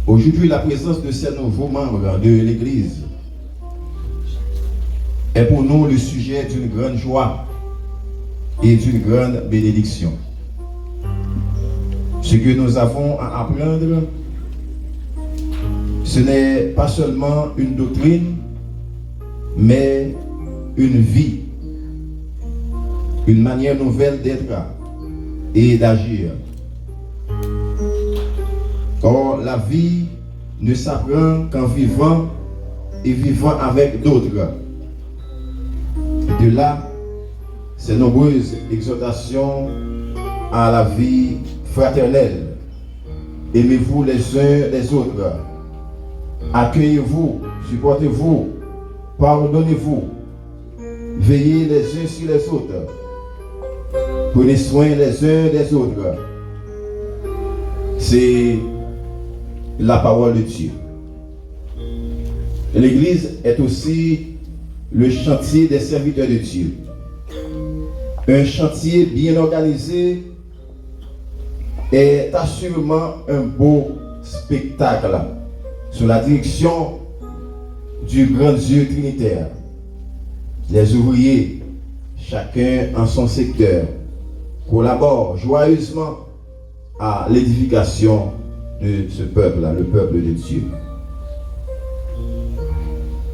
Aujourd'hui, la présence de ces nouveaux membres de l'Église est pour nous le sujet d'une grande joie et d'une grande bénédiction. Ce que nous avons à apprendre, ce n'est pas seulement une doctrine, mais une vie, une manière nouvelle d'être et d'agir. Or, la vie ne s'apprend qu'en vivant et vivant avec d'autres. De là, ces nombreuses exhortations à la vie fraternelle. Aimez-vous les uns les autres. Accueillez-vous, supportez-vous, pardonnez-vous. Veillez les uns sur les autres. Prenez soin les uns des autres. C'est la parole de Dieu. L'Église est aussi le chantier des serviteurs de Dieu. Un chantier bien organisé est assurément un beau spectacle sous la direction du grand Dieu trinitaire. Les ouvriers, chacun en son secteur, collaborent joyeusement à l'édification de ce peuple-là, le peuple de Dieu.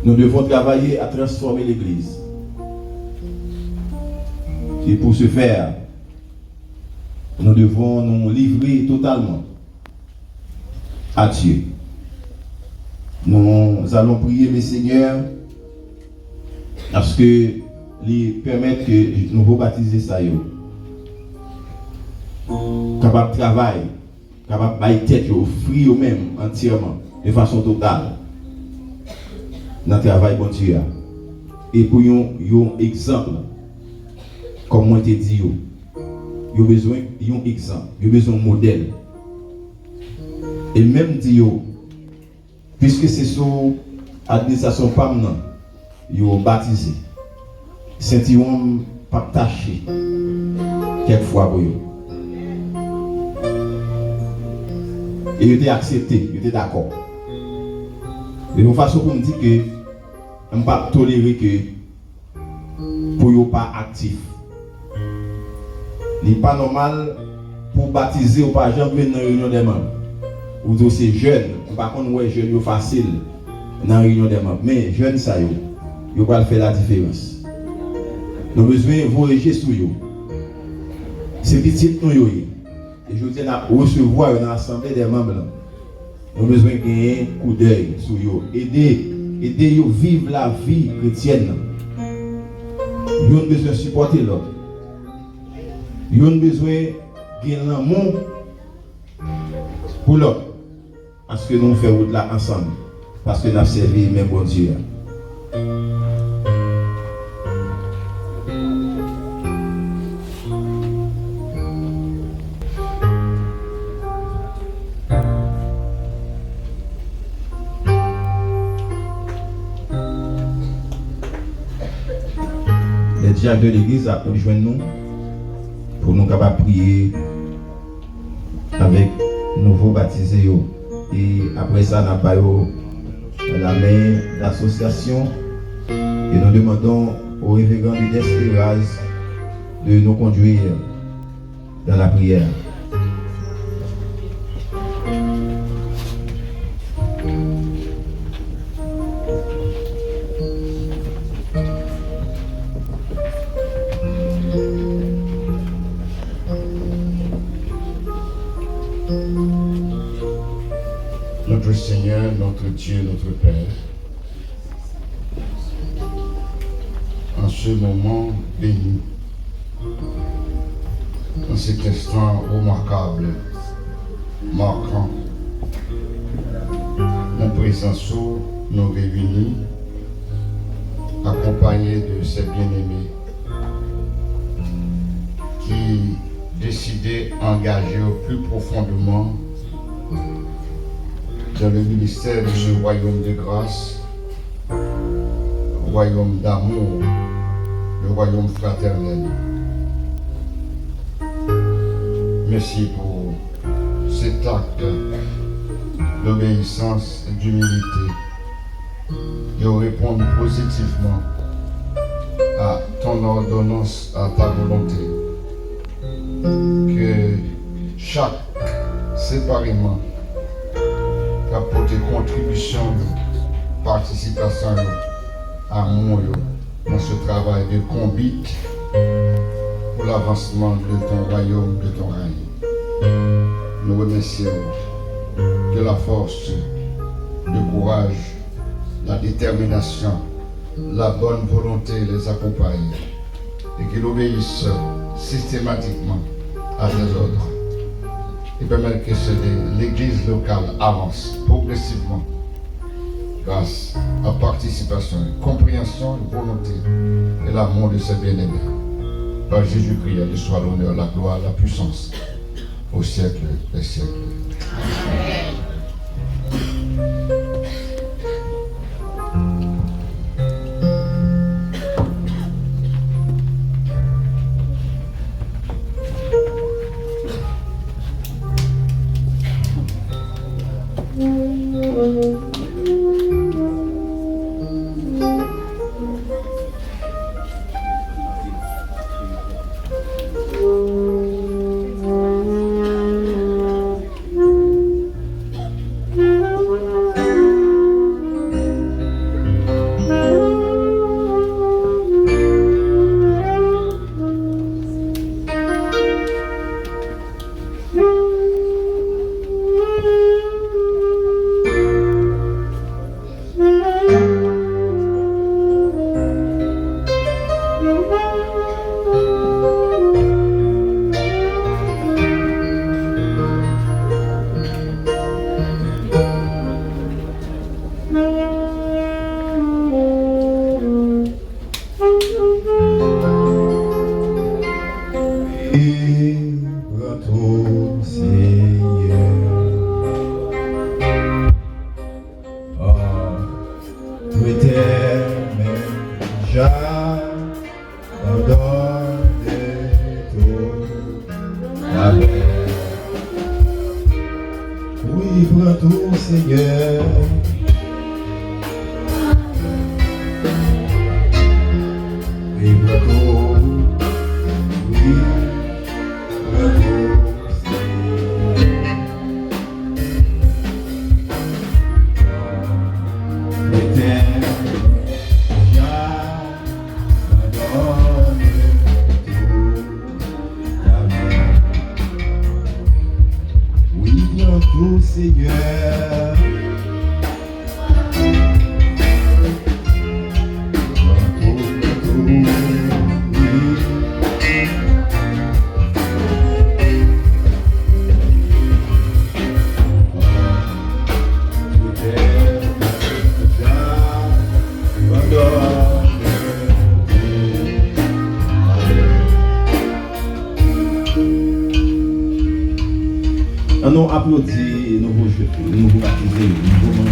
Nous devons travailler à transformer l'Église. Et pour ce faire, nous devons nous livrer totalement à Dieu. Nous allons prier le Seigneur parce que lui permettre que nous rebaptiser ça. Capable de travailler, capable de bailler tête, offrir eux-mêmes entièrement, de façon totale, dans le travail bon Dieu. Et pour un exemple, comme moi te dit, il y a besoin d'un exemple, il y a besoin d'un modèle. Et même dit, puisque c'est sous l'administration PAM, ils ont baptisé. Saint-Yom pas taché quelquefois pour eux. Et ils étaient acceptés, ils étaient d'accord. De toute façon, pour me dire que je ne peux pas tolérer que pour eux pas actifs. Il n'est pas normal pour baptiser ou pas jamais dans la réunion des membres. Ou donc c'est jeune, par contre, ouais, jeune, c'est facile dans la réunion des membres. Mais jeune, ça, ils vont faire la différence. Nous avons besoin de voyager sur eux. C'est petit, nous, et je dis à recevoir dans l'assemblée des membres. Nous avons besoin de gagner un coup d'œil sur eux. Aider à vivre la vie chrétienne. Nous avons besoin de supporter l'autre. Nous avons besoin de gagner l'amour pour l'autre. Parce que nous faisons route là ensemble. Parce que nous avons servi même bon Dieu. Les diacres de l'église a rejoint nous pour nous capables de prier avec nouveaux baptisés. Et après ça, nous avons la main d'association et nous demandons au révérend du Desperaz de nous conduire dans la prière. Notre Seigneur, notre Dieu, notre Père, en ce moment béni, dans cet instant remarquable, marquant, en présence où nous réunis, accompagnés de ces bien-aimés qui décidaient d'engager au plus profondément dans le ministère de ce royaume de grâce, royaume d'amour, le royaume fraternel. Merci pour cet acte d'obéissance et d'humilité. Et répondre positivement à ton ordonnance, à ta volonté. Que chaque séparément apporte contribution, participation à mon dans ce travail de combat pour l'avancement de ton royaume, de ton règne. Nous remercions de la force, le courage, la détermination, la bonne volonté les accompagne et qu'ils obéissent systématiquement à tes ordres et permettre que l'Église locale avance progressivement grâce à participation, compréhension, volonté et l'amour de ses bien-aimés. Par Jésus-Christ, il soit l'honneur, la gloire, la puissance au siècle des siècles. Amen. On applaudit, nous vous baptiser, nous vous